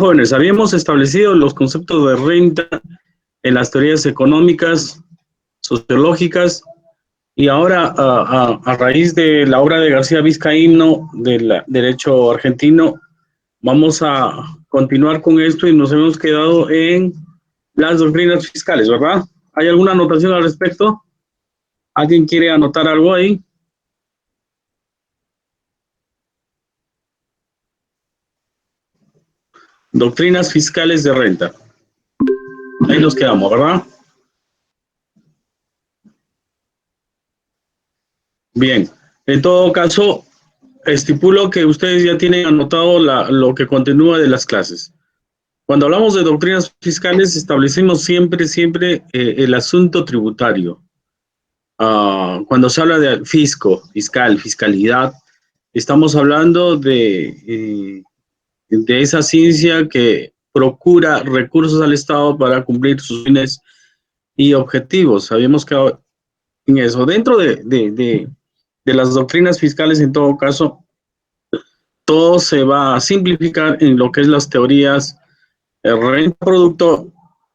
jóvenes, habíamos establecido los conceptos de renta en las teorías económicas, sociológicas, y ahora a raíz de la obra de García Vizcaíno del derecho argentino, vamos a continuar con esto y nos hemos quedado en las doctrinas fiscales, ¿verdad? ¿Hay alguna anotación al respecto? ¿Alguien quiere anotar algo ahí? Doctrinas fiscales de renta. Ahí nos quedamos, ¿verdad? Bien. En todo caso, estipulo que ustedes ya tienen anotado lo que continúa de las clases. Cuando hablamos de doctrinas fiscales, establecemos siempre el asunto tributario. Cuando se habla de fiscalidad, estamos hablando de esa ciencia que procura recursos al Estado para cumplir sus fines y objetivos. Habíamos quedado en eso. Dentro de las doctrinas fiscales, en todo caso, todo se va a simplificar en lo que es las teorías renta-producto,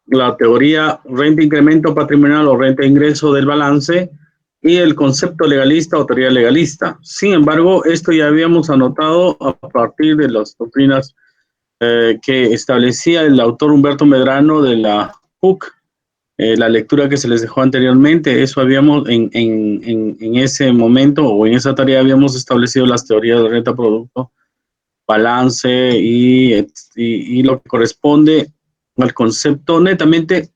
la teoría renta-incremento patrimonial o renta-ingreso del balance y el concepto legalista o teoría legalista. Sin embargo, esto ya habíamos anotado a partir de las doctrinas que establecía el autor Humberto Medrano de la PUC, la lectura que se les dejó anteriormente. Eso habíamos en ese momento o en esa tarea habíamos establecido las teorías de renta-producto, balance y lo que corresponde al concepto netamente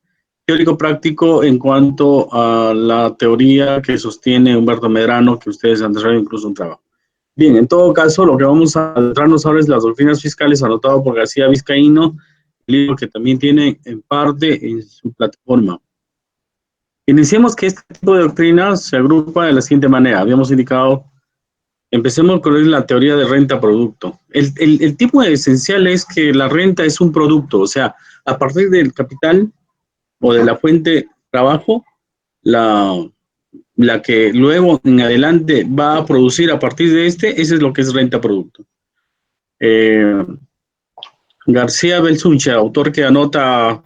teórico-práctico en cuanto a la teoría que sostiene Humberto Medrano, que ustedes han desarrollado incluso un trabajo. Bien, en todo caso, lo que vamos a adentrarnos ahora es las doctrinas fiscales, anotado por García Vizcaíno, libro que también tiene en parte en su plataforma. Iniciemos que este tipo de doctrinas se agrupa de la siguiente manera. Habíamos indicado, empecemos con la teoría de renta-producto. El tipo esencial es que la renta es un producto, o sea, a partir del capital o de la fuente trabajo, la que luego en adelante va a producir a partir de ese es lo que es renta-producto. García Belsuncha, autor que anota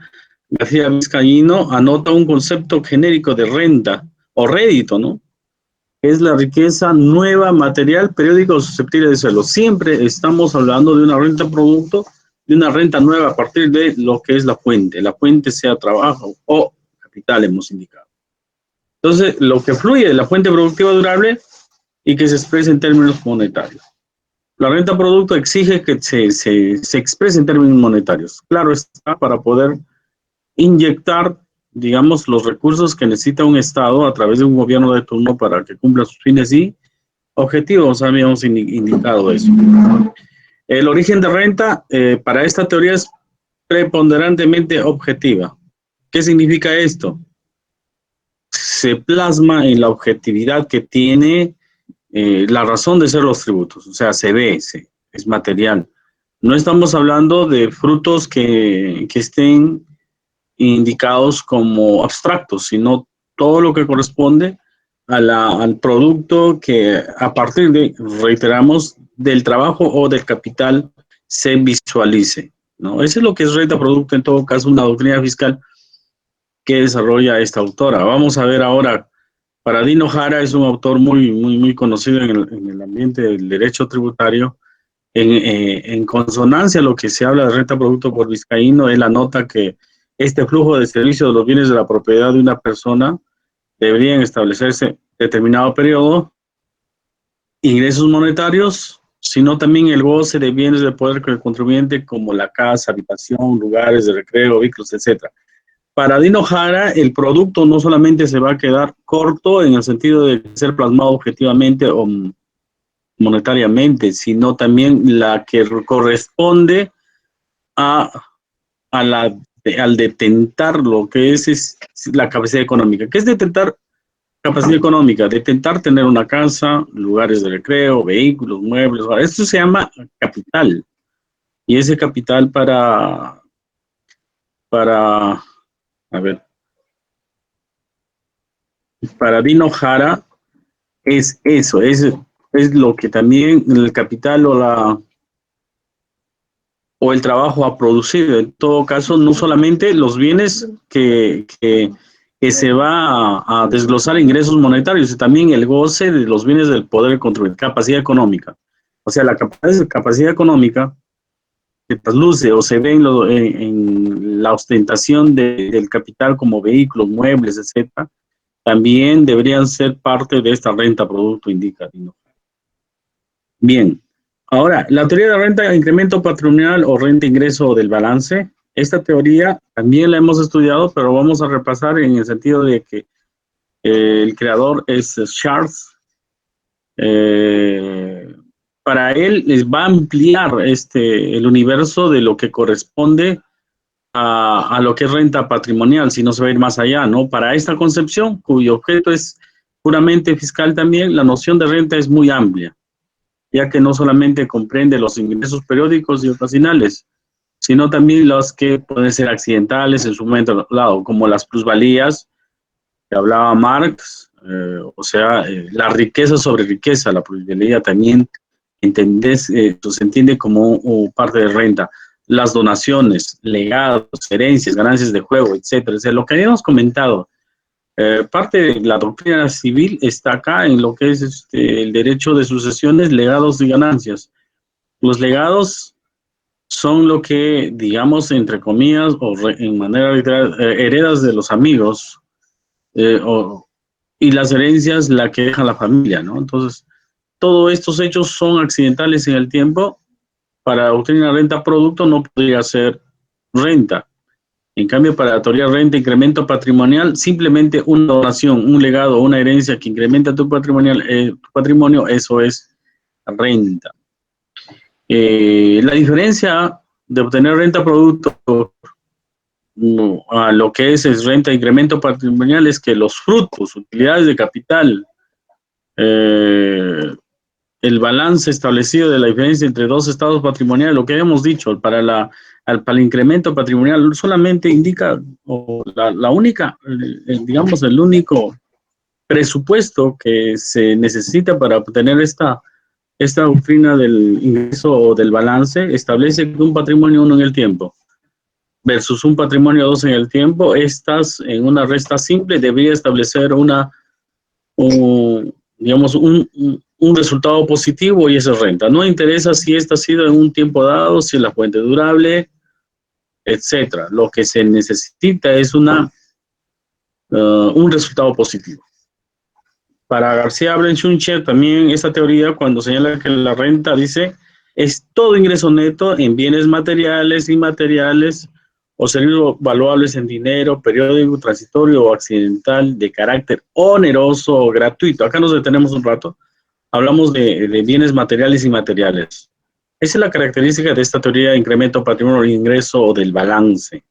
García Vizcaíno, anota un concepto genérico de renta o rédito, ¿no? Es la riqueza nueva, material, periódica o susceptible de suelo. Siempre estamos hablando de una renta producto, de una renta nueva a partir de lo que es la fuente. La fuente sea trabajo o capital, hemos indicado. Entonces, lo que fluye de la fuente productiva durable y que se expresa en términos monetarios. La renta producto exige que se exprese en términos monetarios. Claro está, para poder inyectar, digamos, los recursos que necesita un Estado a través de un gobierno de turno para que cumpla sus fines y objetivos. Habíamos indicado eso. El origen de renta para esta teoría es preponderantemente objetiva. ¿Qué significa esto? Se plasma en la objetividad que tiene la razón de ser los tributos, o sea, se ve, es material. No estamos hablando de frutos que estén indicados como abstractos, sino todo lo que corresponde al producto que a partir de, reiteramos, del trabajo o del capital se visualice, ¿no? Eso es lo que es renta producto, en todo caso, una doctrina fiscal que desarrolla esta autora. Vamos a ver ahora. Paradino Jara es un autor muy conocido en el ambiente del derecho tributario. En consonancia a lo que se habla de renta producto por Vizcaíno, él anota que este flujo de servicio de los bienes de la propiedad de una persona deberían establecerse determinado periodo, ingresos monetarios, sino también el goce de bienes de poder del contribuyente como la casa, habitación, lugares de recreo, vehículos, etc. Para Dino Jara, el producto no solamente se va a quedar corto en el sentido de ser plasmado objetivamente o monetariamente, sino también la que corresponde al detentar lo que es la capacidad económica. ¿Qué es detentar capacidad económica? Detentar tener una casa, lugares de recreo, vehículos, muebles. Esto se llama capital. Y ese capital para a ver, para Dino Jara es eso, es lo que también el capital o el trabajo ha producido. En todo caso, no solamente los bienes que se va a desglosar ingresos monetarios, sino también el goce de los bienes del poder control, capacidad económica. O sea, la capacidad económica que trasluce o se ve en la ostentación del capital como vehículos, muebles, etcétera, también deberían ser parte de esta renta producto indicativo. Bien, ahora, la teoría de renta de incremento patrimonial o renta ingreso del balance, esta teoría también la hemos estudiado, pero vamos a repasar en el sentido de que el creador es Charles. Para él les va a ampliar el universo de lo que corresponde a lo que es renta patrimonial, si no se va a ir más allá, ¿no? Para esta concepción, cuyo objeto es puramente fiscal también, la noción de renta es muy amplia, ya que no solamente comprende los ingresos periódicos y ocasionales, sino también los que pueden ser accidentales en su momento dado, como las plusvalías, que hablaba Marx, o sea, la riqueza sobre riqueza, la plusvalía también se entiende como parte de renta. Las donaciones, legados, herencias, ganancias de juego, etcétera. O sea, lo que habíamos comentado, parte de la doctrina civil está acá en lo que es el derecho de sucesiones, legados y ganancias. Los legados son lo que, digamos, entre comillas, o en manera literal, heredas de los amigos, y las herencias la que deja la familia, ¿no? Entonces, todos estos hechos son accidentales en el tiempo. Para obtener una renta producto no podría ser renta. En cambio, para la teoría de renta, incremento patrimonial, simplemente una donación, un legado, una herencia que incrementa tu patrimonio, eso es renta. La diferencia de obtener renta producto a lo que es renta incremento patrimonial es que los frutos, utilidades de capital, el balance establecido de la diferencia entre dos estados patrimoniales, lo que habíamos dicho, para el incremento patrimonial solamente indica, la única, digamos, el único presupuesto que se necesita para obtener esta doctrina del ingreso o del balance, establece que un patrimonio uno en el tiempo versus un patrimonio dos en el tiempo, estas en una resta simple debería establecer digamos, un resultado positivo y esa es renta. No interesa si esta ha sido en un tiempo dado, si es la fuente durable, etcétera. Lo que se necesita es un resultado positivo. Para García Blanchunche también esta teoría, cuando señala que la renta, dice, es todo ingreso neto en bienes materiales, inmateriales o servicios valuables en dinero, periódico, transitorio o accidental de carácter oneroso o gratuito. Acá nos detenemos un rato. Hablamos de bienes materiales y inmateriales. Esa es la característica de esta teoría de incremento patrimonio del ingreso o del balance.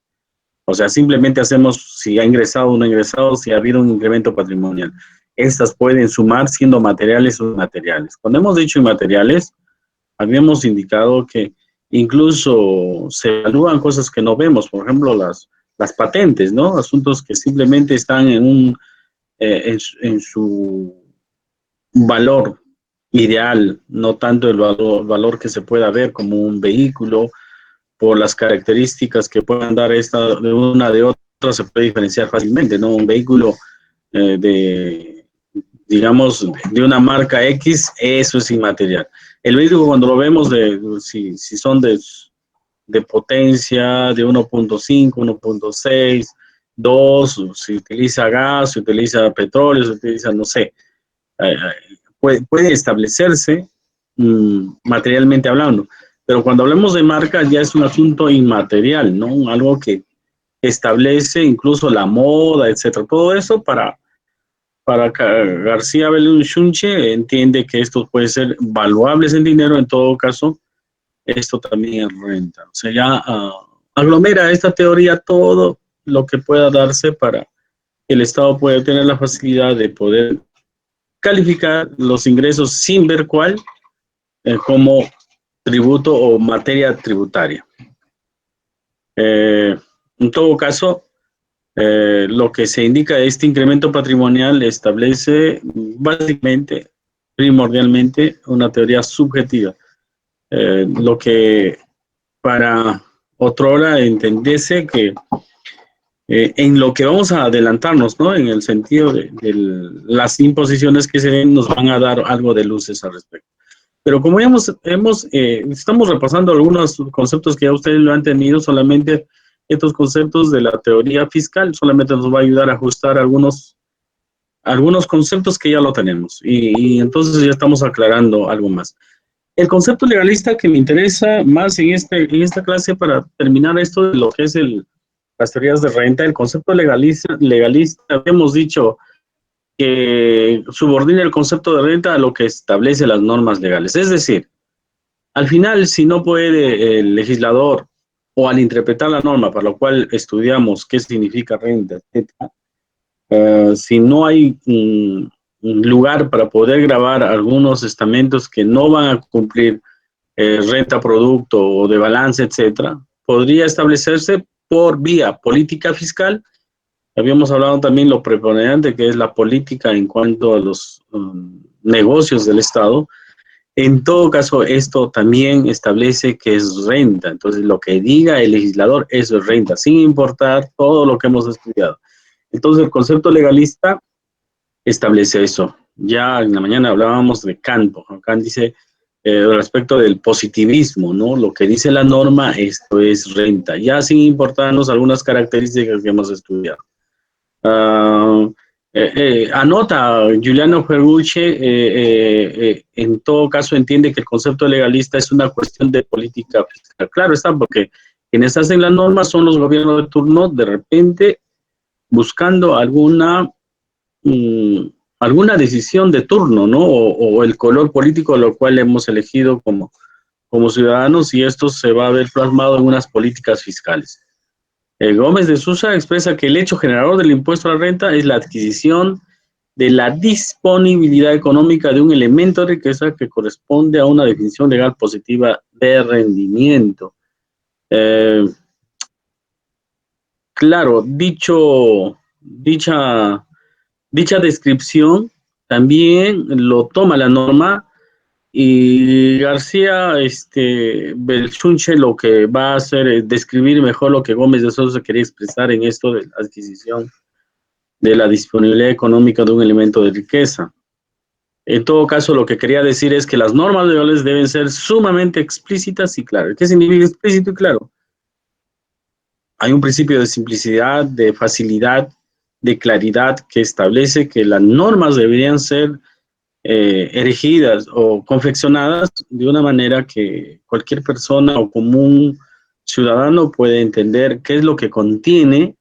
O sea, simplemente hacemos si ha ingresado o no ha ingresado, si ha habido un incremento patrimonial. Estas pueden sumar siendo materiales o inmateriales. Cuando hemos dicho inmateriales, habíamos indicado que incluso se evalúan cosas que no vemos, por ejemplo, las patentes, ¿no? Asuntos que simplemente están en su valor ideal, no tanto el valor que se pueda ver como un vehículo, por las características que puedan dar esta de una de otra, se puede diferenciar fácilmente, ¿no? Un vehículo digamos, de una marca X, eso es inmaterial. El vehículo cuando lo vemos, si son de potencia de 1.5, 1.6, 2, si utiliza gas, si utiliza petróleo, si utiliza, no sé, puede establecerse materialmente hablando. Pero cuando hablamos de marcas ya es un asunto inmaterial, ¿no? Algo que establece incluso la moda, etcétera. Todo eso para García Blanchunche entiende que esto puede ser valuables en dinero, en todo caso, esto también es renta. O sea, ya aglomera esta teoría todo lo que pueda darse para que el Estado pueda tener la facilidad de poder calificar los ingresos sin ver cuál como tributo o materia tributaria. En todo caso, lo que se indica de este incremento patrimonial establece básicamente, primordialmente, una teoría subjetiva. Lo que para otrora entenderse que en lo que vamos a adelantarnos, ¿no? En el sentido de las imposiciones que se den nos van a dar algo de luces al respecto. Pero como ya estamos repasando algunos conceptos que ya ustedes lo han tenido, solamente estos conceptos de la teoría fiscal solamente nos va a ayudar a ajustar algunos conceptos que ya lo tenemos. Y entonces ya estamos aclarando algo más. El concepto legalista que me interesa más en esta clase para terminar esto de lo que es las teorías de renta, el concepto legalista habíamos dicho que subordina el concepto de renta a lo que establece las normas legales. Es decir, al final, si no puede el legislador o al interpretar la norma para lo cual estudiamos qué significa renta, etc., si no hay un lugar para poder grabar algunos estamentos que no van a cumplir renta producto o de balance, etcétera, podría establecerse por vía política fiscal. Habíamos hablado también lo preponderante que es la política en cuanto a los negocios del Estado. En todo caso, esto también establece que es renta. Entonces, lo que diga el legislador, eso es renta, sin importar todo lo que hemos estudiado. Entonces, el concepto legalista establece eso. Ya en la mañana hablábamos de Kant. Kant dice respecto del positivismo, ¿no? Lo que dice la norma, esto es renta, ya sin importarnos algunas características que hemos estudiado. Anota Giuliano Ferrucci, en todo caso entiende que el concepto legalista es una cuestión de política fiscal. Claro está, porque quienes hacen las normas son los gobiernos de turno, de repente buscando alguna decisión de turno, ¿no? O el color político a lo cual hemos elegido como ciudadanos, y esto se va a ver plasmado en unas políticas fiscales. Gómez de Sousa expresa que el hecho generador del impuesto a la renta es la adquisición de la disponibilidad económica de un elemento de riqueza que corresponde a una definición legal positiva de rendimiento. Claro, dicha descripción también lo toma la norma, y García Belsunce lo que va a hacer es describir mejor lo que Gómez de Sousa quería expresar en esto de la adquisición de la disponibilidad económica de un elemento de riqueza. En todo caso, lo que quería decir es que las normas legales deben ser sumamente explícitas y claras. ¿Qué significa explícito y claro? Hay un principio de simplicidad, de facilidad, de claridad que establece que las normas deberían ser erigidas o confeccionadas de una manera que cualquier persona o común ciudadano puede entender qué es lo que contiene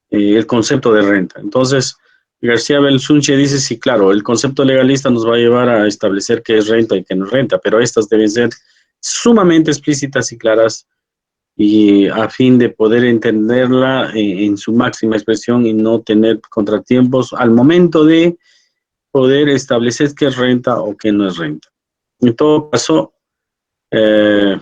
el concepto de renta. Entonces, García Belsunce dice, sí, claro, el concepto legalista nos va a llevar a establecer qué es renta y qué no es renta, pero estas deben ser sumamente explícitas y claras, y a fin de poder entenderla en su máxima expresión y no tener contratiempos al momento de poder establecer qué es renta o qué no es renta. En todo caso, lo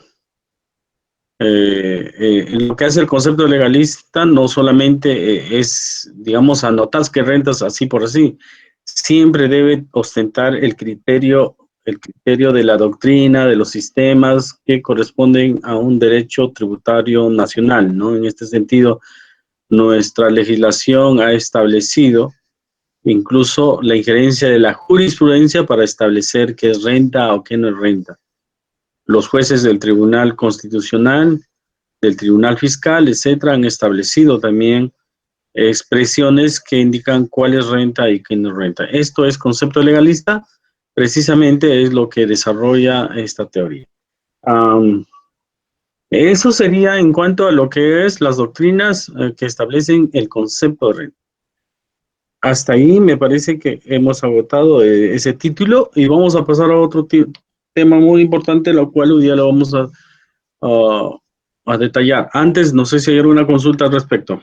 que hace el concepto legalista no solamente es, digamos, anotar que rentas así por así, siempre debe ostentar el criterio de la doctrina, de los sistemas que corresponden a un derecho tributario nacional, ¿no? En este sentido, nuestra legislación ha establecido incluso la injerencia de la jurisprudencia para establecer qué es renta o qué no es renta. Los jueces del Tribunal Constitucional, del Tribunal Fiscal, etcétera, han establecido también expresiones que indican cuál es renta y qué no es renta. Esto es concepto legalista, precisamente es lo que desarrolla esta teoría. Eso sería en cuanto a lo que es las doctrinas que establecen el concepto de renta. Hasta ahí me parece que hemos agotado ese título y vamos a pasar a otro tema muy importante, lo cual hoy día lo vamos a detallar. Antes, no sé si hay alguna consulta al respecto.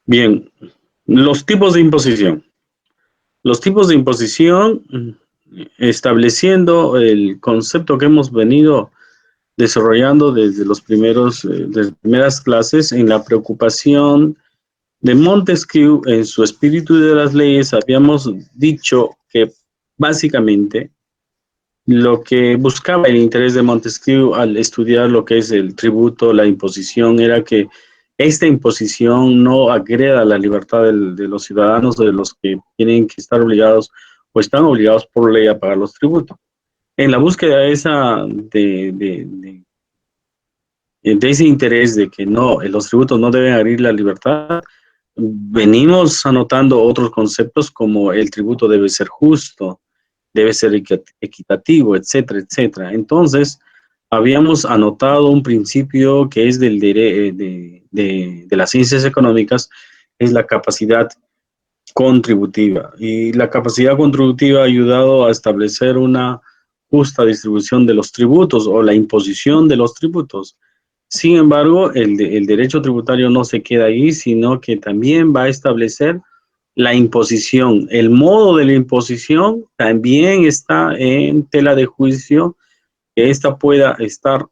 Bien, los tipos de imposición. Los tipos de imposición, estableciendo el concepto que hemos venido desarrollando desde las primeras clases en la preocupación De Montesquieu, en su Espíritu de las Leyes, habíamos dicho que básicamente lo que buscaba el interés de Montesquieu al estudiar lo que es el tributo, la imposición, era que esta imposición no agreda la libertad de los ciudadanos, de los que tienen que estar obligados o están obligados por ley a pagar los tributos. En la búsqueda esa de ese interés de que no, los tributos no deben abrir la libertad, venimos anotando otros conceptos como el tributo debe ser justo, debe ser equitativo, etcétera, etcétera. Entonces, habíamos anotado un principio que es de las ciencias económicas, es la capacidad contributiva. Y la capacidad contributiva ha ayudado a establecer una justa distribución de los tributos o la imposición de los tributos. Sin embargo, el derecho tributario no se queda ahí, sino que también va a establecer la imposición. El modo de la imposición también está en tela de juicio, que ésta pueda estar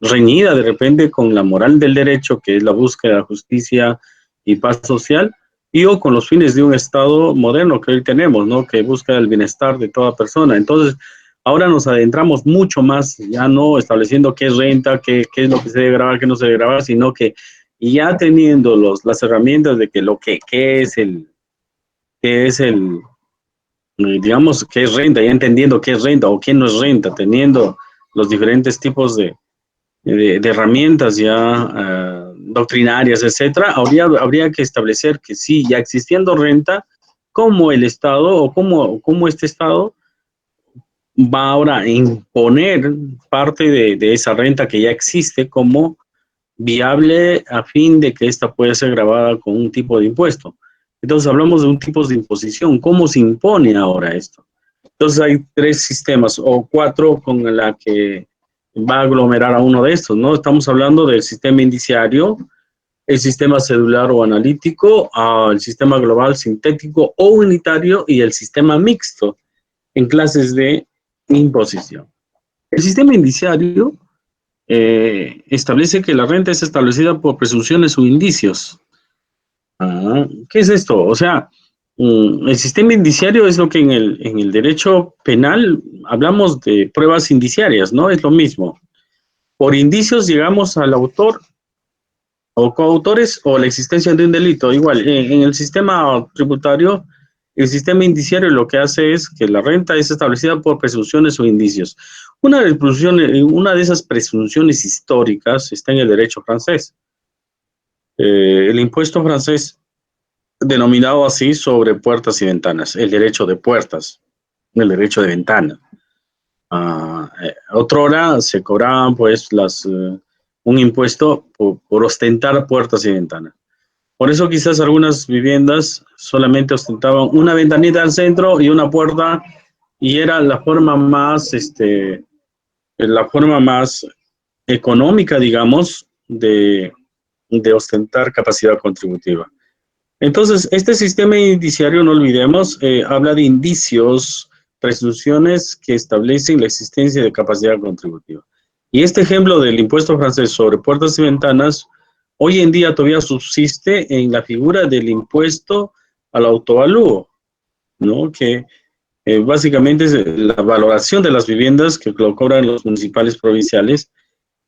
reñida de repente con la moral del derecho, que es la búsqueda de justicia y paz social, y o con los fines de un Estado moderno que hoy tenemos, ¿no? Que busca el bienestar de toda persona. Entonces, ahora nos adentramos mucho más, ya no estableciendo qué es renta, qué es lo que se debe grabar, qué no se debe grabar, sino que ya teniendo las herramientas de que qué es el, digamos, qué es renta, ya entendiendo qué es renta o qué no es renta, teniendo los diferentes tipos de herramientas ya doctrinarias, etcétera, habría que establecer que sí, ya existiendo renta, cómo el Estado o cómo este Estado va ahora a imponer parte de esa renta que ya existe como viable a fin de que ésta pueda ser grabada con un tipo de impuesto. Entonces hablamos de un tipo de imposición. ¿Cómo se impone ahora esto? Entonces hay tres sistemas o cuatro con la que va a aglomerar a uno de estos, ¿no? Estamos hablando del sistema indiciario, el sistema celular o analítico, el sistema global sintético o unitario y el sistema mixto en clases de imposición. El sistema indiciario establece que la renta es establecida por presunciones o indicios. ¿Qué es esto? O sea, el sistema indiciario es lo que en el derecho penal hablamos de pruebas indiciarias, ¿no? Es lo mismo. Por indicios llegamos al autor o coautores o la existencia de un delito. Igual, en el sistema tributario, el sistema indiciario lo que hace es que la renta es establecida por presunciones o indicios. Una de esas presunciones históricas está en el derecho francés. El impuesto francés, denominado así, sobre puertas y ventanas, el derecho de puertas, el derecho de ventana. Otrora se cobraban pues un impuesto por ostentar puertas y ventanas. Por eso quizás algunas viviendas solamente ostentaban una ventanita al centro y una puerta, y era la forma más económica, digamos, de ostentar capacidad contributiva. Entonces, este sistema indiciario, no olvidemos, habla de indicios, presunciones que establecen la existencia de capacidad contributiva. Y este ejemplo del impuesto francés sobre puertas y ventanas, hoy en día todavía subsiste en la figura del impuesto al autoavalúo, ¿no? Que básicamente es la valoración de las viviendas que lo cobran los municipales provinciales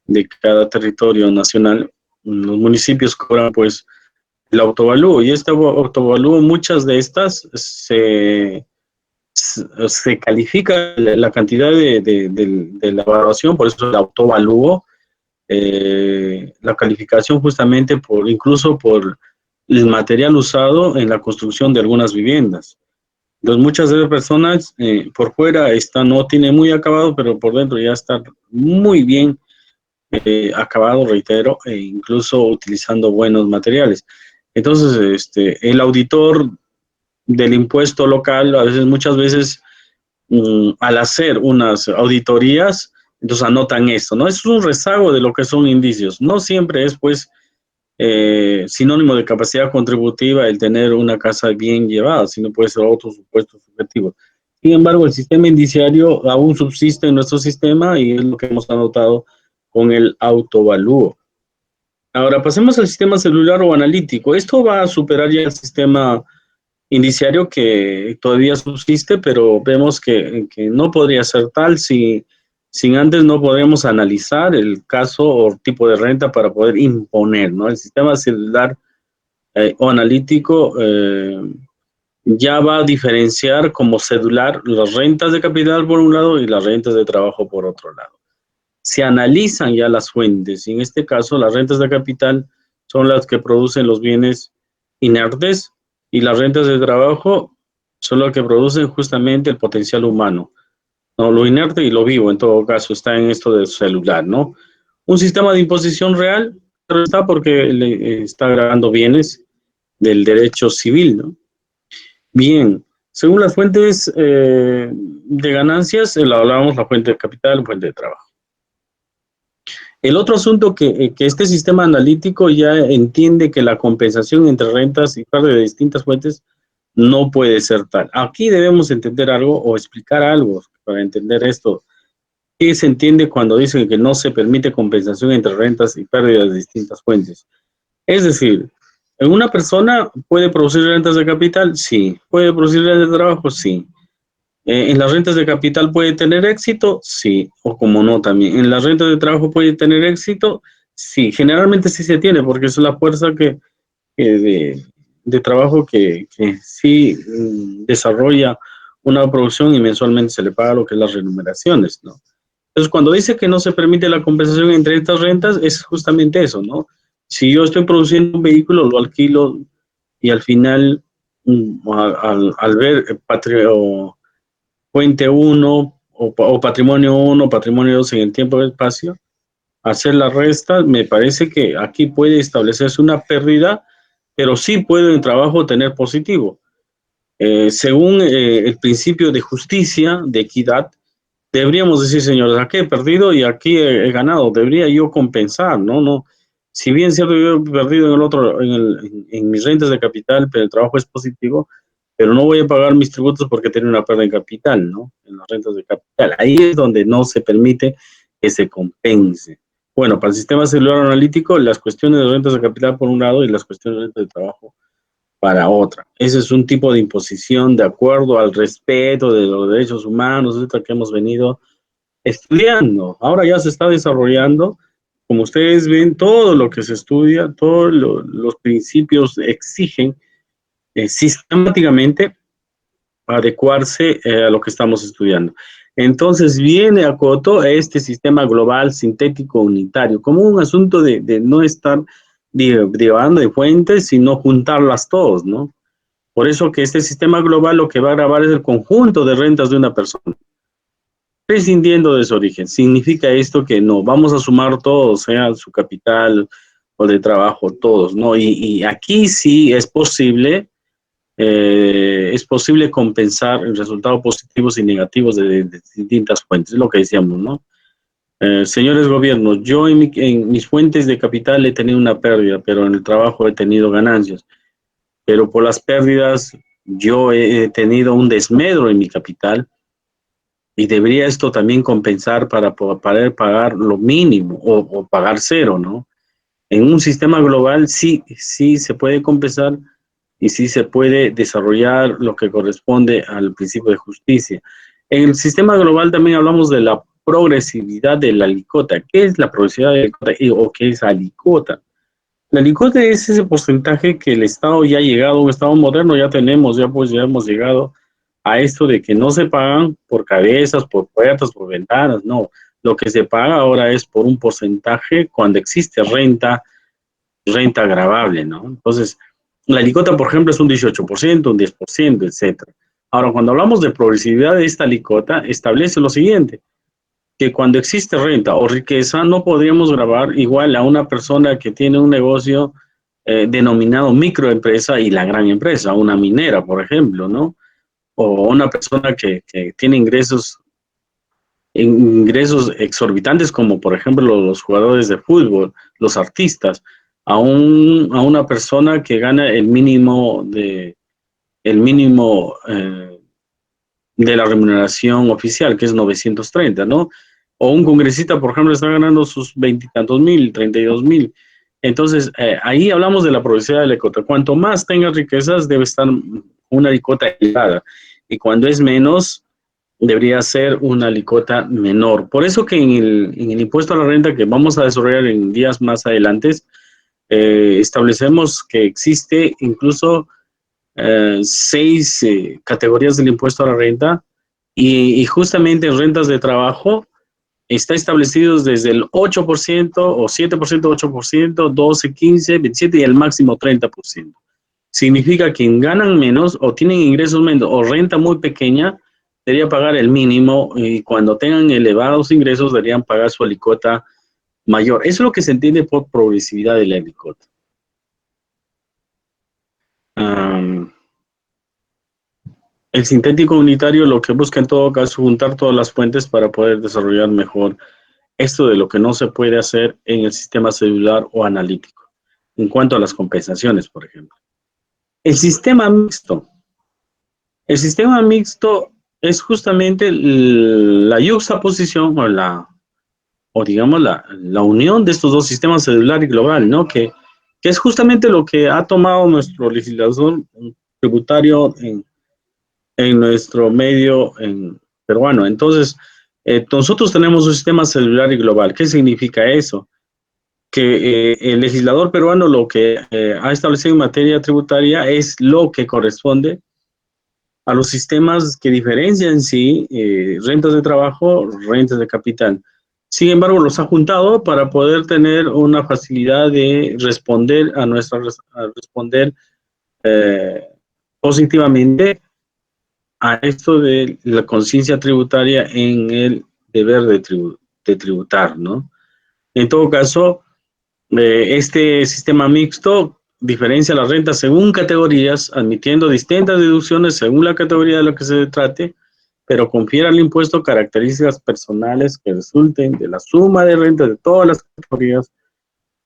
de cada territorio nacional. Los municipios cobran, pues, el autovalúo, y este autovalúo, muchas de estas se califica la cantidad de la evaluación, por eso el autovalúo, la calificación justamente incluso por el material usado en la construcción de algunas viviendas. Entonces, muchas de las personas por fuera no tiene muy acabado, pero por dentro ya está muy bien acabado, reitero, e incluso utilizando buenos materiales. Entonces, el auditor del impuesto local, muchas veces, al hacer unas auditorías, entonces anotan esto, ¿no? Es un rezago de lo que son indicios. No siempre es, pues, sinónimo de capacidad contributiva el tener una casa bien llevada, sino puede ser otros supuestos subjetivos. Sin embargo, el sistema indiciario aún subsiste en nuestro sistema y es lo que hemos anotado con el autovalúo. Ahora pasemos al sistema celular o analítico. Esto va a superar ya el sistema indiciario que todavía subsiste, pero vemos que no podría ser tal si sin antes no podemos analizar el caso o tipo de renta para poder imponer, ¿no? El sistema celular o analítico ya va a diferenciar como cedular las rentas de capital por un lado y las rentas de trabajo por otro lado. Se analizan ya las fuentes y en este caso las rentas de capital son las que producen los bienes inertes y las rentas de trabajo son las que producen justamente el potencial humano, ¿no? Lo inerte y lo vivo en todo caso está en esto del celular, ¿no? Un sistema de imposición real pero está porque está agregando bienes del derecho civil, ¿no? Bien, según las fuentes de ganancias, hablábamos la fuente de capital, la fuente de trabajo. El otro asunto que este sistema analítico ya entiende que la compensación entre rentas y parte de distintas fuentes no puede ser tal. Aquí debemos entender algo o explicar algo para entender esto. ¿Qué se entiende cuando dicen que no se permite compensación entre rentas y pérdidas de distintas fuentes? Es decir, ¿una persona puede producir rentas de capital? Sí. ¿Puede producir rentas de trabajo? Sí. ¿En las rentas de capital puede tener éxito? Sí, o como no también. ¿En las rentas de trabajo puede tener éxito? Sí, generalmente sí se tiene, porque es la fuerza de trabajo que sí desarrolla una producción y mensualmente se le paga lo que es las remuneraciones, ¿no? Entonces, cuando dice que no se permite la compensación entre estas rentas, es justamente eso, ¿no? Si yo estoy produciendo un vehículo, lo alquilo y al final, al ver fuente 1 o patrimonio 1, patrimonio 2 en el tiempo y espacio, hacer la resta, me parece que aquí puede establecerse una pérdida, pero sí puede en trabajo tener positivo. Según el principio de justicia, de equidad, deberíamos decir, señores, aquí he perdido y aquí he ganado, debería yo compensar, ¿no? No, si bien es cierto, yo he perdido en el otro, en mis rentas de capital, pero el trabajo es positivo, pero no voy a pagar mis tributos porque tiene una pérdida en capital, ¿no? En las rentas de capital. Ahí es donde no se permite que se compense. Bueno, para el sistema celular analítico, las cuestiones de rentas de capital por un lado y las cuestiones de rentas de trabajo para otra. Ese es un tipo de imposición de acuerdo al respeto de los derechos humanos, etcétera, que hemos venido estudiando. Ahora ya se está desarrollando. Como ustedes ven, todo lo que se estudia, todos los principios exigen sistemáticamente adecuarse a lo que estamos estudiando. Entonces viene a coto este sistema global sintético unitario, como un asunto de no estar derivando de fuentes, sino juntarlas todas, ¿no? Por eso que este sistema global lo que va a grabar es el conjunto de rentas de una persona, prescindiendo de su origen. Significa esto que no, vamos a sumar todos, sea su capital o de trabajo, todos, ¿no? Y aquí sí es posible compensar el resultado positivos y negativos de distintas fuentes, es lo que decíamos, ¿no? Señores gobiernos, yo en mis fuentes de capital he tenido una pérdida, pero en el trabajo he tenido ganancias, pero por las pérdidas yo he tenido un desmedro en mi capital y debería esto también compensar para poder pagar lo mínimo o pagar cero, ¿no? En un sistema global sí se puede compensar y sí se puede desarrollar lo que corresponde al principio de justicia. En el sistema global también hablamos de la progresividad de la alicota. ¿Qué es la progresividad de la alicota o qué es alicota? La alicota es ese porcentaje que el Estado ya ha llegado, un Estado moderno ya tenemos, ya hemos llegado a esto de que no se pagan por cabezas, por puertas, por ventanas, no. Lo que se paga ahora es por un porcentaje cuando existe renta agravable, ¿no? Entonces, la alicota, por ejemplo, es un 18%, un 10%, etcétera. Ahora, cuando hablamos de progresividad de esta alicota, establece lo siguiente, que cuando existe renta o riqueza, no podríamos grabar igual a una persona que tiene un negocio denominado microempresa y la gran empresa, una minera, por ejemplo, ¿no? O una persona que tiene ingresos exorbitantes como por ejemplo los jugadores de fútbol, los artistas, a una persona que gana el mínimo de la remuneración oficial, que es 930, ¿no? O un congresista, por ejemplo, está ganando sus veintitantos mil, 32,000. Entonces, ahí hablamos de la progresividad de la alicota. Cuanto más tengas riquezas, debe estar una alicota elevada. Y cuando es menos, debería ser una alicota menor. Por eso que en el impuesto a la renta que vamos a desarrollar en días más adelante, establecemos que existe incluso 6 categorías del impuesto a la renta y justamente en rentas de trabajo está establecido desde el 8% o 7%, 8%, 12, 15, 27 y el máximo 30%. Significa que quien ganan menos o tienen ingresos menos o renta muy pequeña, debería pagar el mínimo y cuando tengan elevados ingresos deberían pagar su alicota mayor. Eso es lo que se entiende por progresividad de la alicota. El sintético unitario lo que busca en todo caso es juntar todas las fuentes para poder desarrollar mejor esto de lo que no se puede hacer en el sistema celular o analítico, en cuanto a las compensaciones, por ejemplo. El sistema mixto. El sistema mixto es justamente la yuxtaposición o digamos la unión de estos dos sistemas celular y global, ¿no? Que es justamente lo que ha tomado nuestro legislador tributario en nuestro medio peruano. Entonces, nosotros tenemos un sistema celular y global. ¿Qué significa eso? Que el legislador peruano lo que ha establecido en materia tributaria es lo que corresponde a los sistemas que diferencian sí rentas de trabajo, rentas de capital. Sin embargo, los ha juntado para poder tener una facilidad de responder a responder positivamente a esto de la conciencia tributaria en el deber de tributar, ¿no? En todo caso, este sistema mixto diferencia las rentas según categorías, admitiendo distintas deducciones según la categoría de la que se trate, pero confiere al impuesto características personales que resulten de la suma de rentas de todas las categorías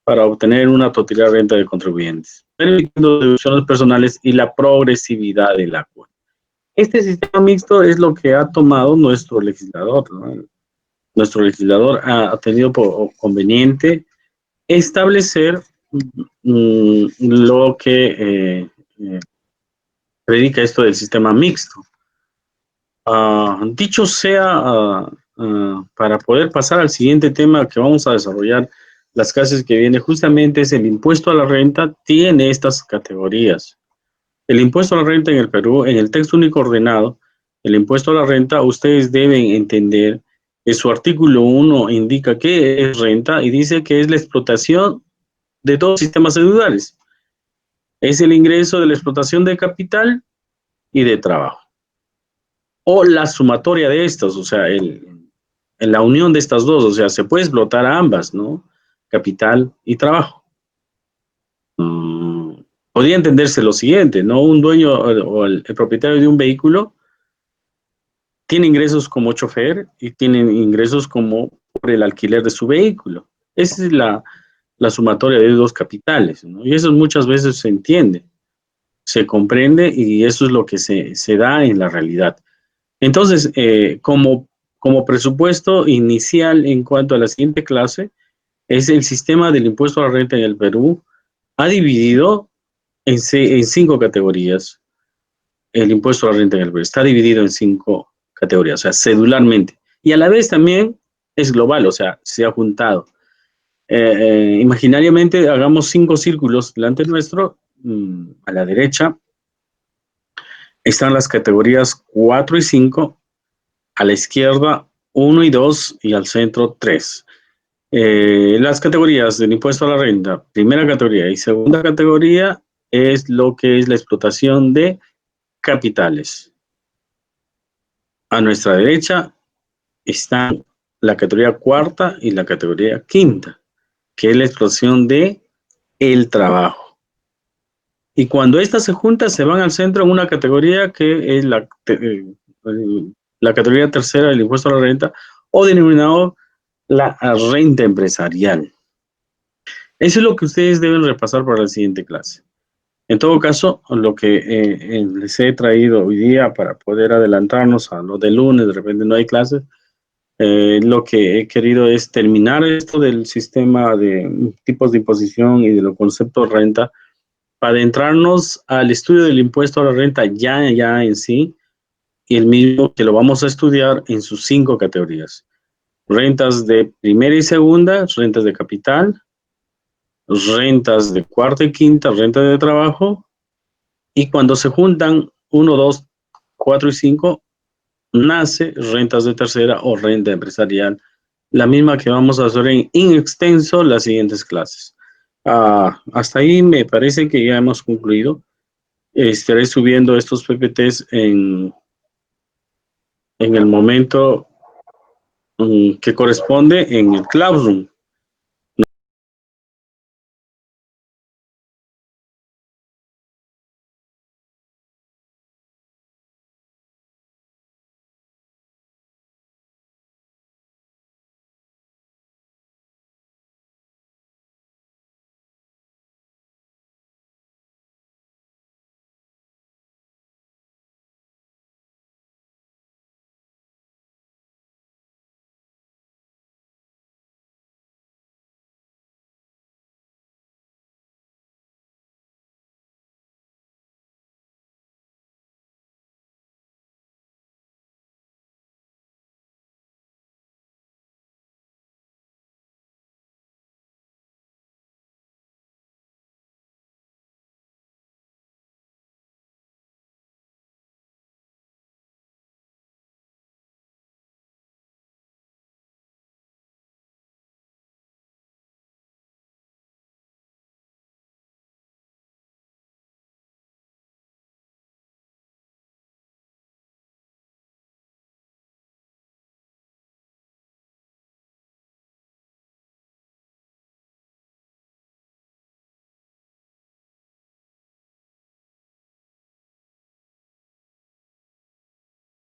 para obtener una totalidad de renta de contribuyentes, permitiendo deducciones personales y la progresividad de la cuota. Este sistema mixto es lo que ha tomado nuestro legislador, ¿no? Nuestro legislador ha tenido por conveniente establecer lo que predica esto del sistema mixto. Dicho sea, para poder pasar al siguiente tema que vamos a desarrollar las clases que viene, justamente es el impuesto a la renta, tiene estas categorías. El impuesto a la renta en el Perú, en el texto único ordenado, el impuesto a la renta, ustedes deben entender que su artículo 1 indica qué es renta y dice que es la explotación de todos los sistemas celulares. Es el ingreso de la explotación de capital y de trabajo. O la sumatoria de estos, o sea, en la unión de estas dos, o sea, se puede explotar a ambas, ¿no? Capital y trabajo. Podría entenderse lo siguiente, ¿no? Un dueño o el propietario de un vehículo tiene ingresos como chofer y tiene ingresos como por el alquiler de su vehículo. Esa es la sumatoria de dos capitales, ¿no? Y eso muchas veces se entiende, se comprende y eso es lo que se da en la realidad. Entonces, como presupuesto inicial en cuanto a la siguiente clase, es el sistema del impuesto a la renta en el Perú, ha dividido en 5 categorías. El impuesto a la renta en el Perú está dividido en 5 categorías, o sea, cedularmente. Y a la vez también es global, o sea, se ha juntado. Imaginariamente hagamos 5 círculos delante nuestro. A la derecha están las categorías 4 y 5, a la izquierda 1 y 2 y al centro 3. Las categorías del impuesto a la renta, primera categoría y segunda categoría, es lo que es la explotación de capitales. A nuestra derecha están la categoría cuarta y la categoría quinta, que es la explotación de el trabajo. Y cuando estas se juntan, se van al centro en una categoría que es la categoría tercera del impuesto a la renta, o denominado la renta empresarial. Eso es lo que ustedes deben repasar para la siguiente clase. En todo caso, lo que les he traído hoy día para poder adelantarnos a lo de lunes, de repente no hay clases, Lo que he querido es terminar esto del sistema de tipos de imposición y de los conceptos de renta para adentrarnos al estudio del impuesto a la renta ya en sí, y el mismo que lo vamos a estudiar en sus 5 categorías. Rentas de primera y segunda, rentas de capital, rentas de cuarta y quinta, renta de trabajo, y cuando se juntan 1, 2, 4 y 5, nace rentas de tercera o renta empresarial, la misma que vamos a hacer en extenso las siguientes clases. Hasta ahí me parece que ya hemos concluido. Estaré subiendo estos PPTs en el momento que corresponde en el Classroom.